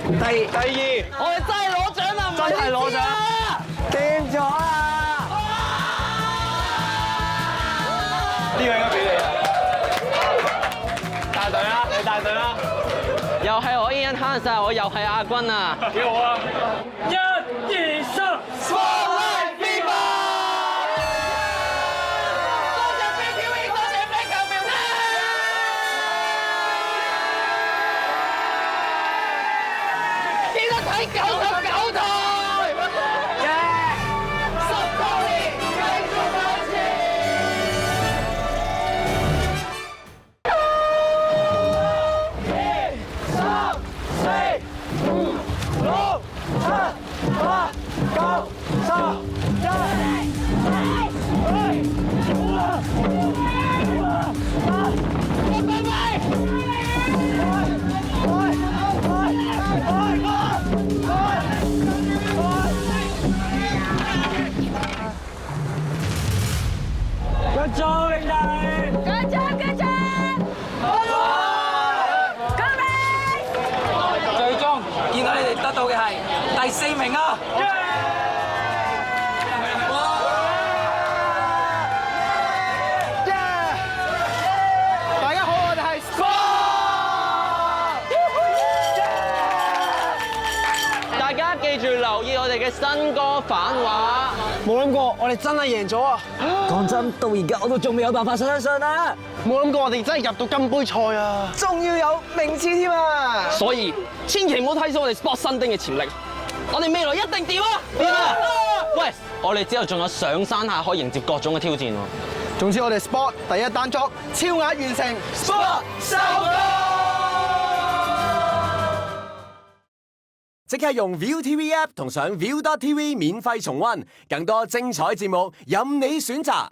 第二，我哋真係攞獎啦，唔真係攞獎，掂咗啊！呢個應該俾你啊！帶隊啦，你帶隊啦！又係我Ian Hans，我又係亞軍啊！幾好啊！1、2、3 ，Spotlight Viva！多謝 BTV， 多謝 Black 球迷。記得睇99台。10多年繼續向前。最終見到你哋得到嘅係第4名啊！大家好，我哋係 大家記住留意我哋嘅新歌反話。冇諗過我哋真係贏咗啊！講真，到而家我都仲未有辦法相信啊！冇諗過我哋真係入到金杯賽啊！仲要有名次添啊！所以千祈唔好睇小我哋 Sport 新丁嘅潛力，我哋未來一定掂啊！掂啊！喂，我哋之後仲有上山下海迎接各種嘅挑戰喎。總之我哋 Sport 第一單 job 超額完成 ，Sport 收工！即刻用 ViuTV App 同上 Viu.tv 免費重溫，更多精彩節目任你選擇。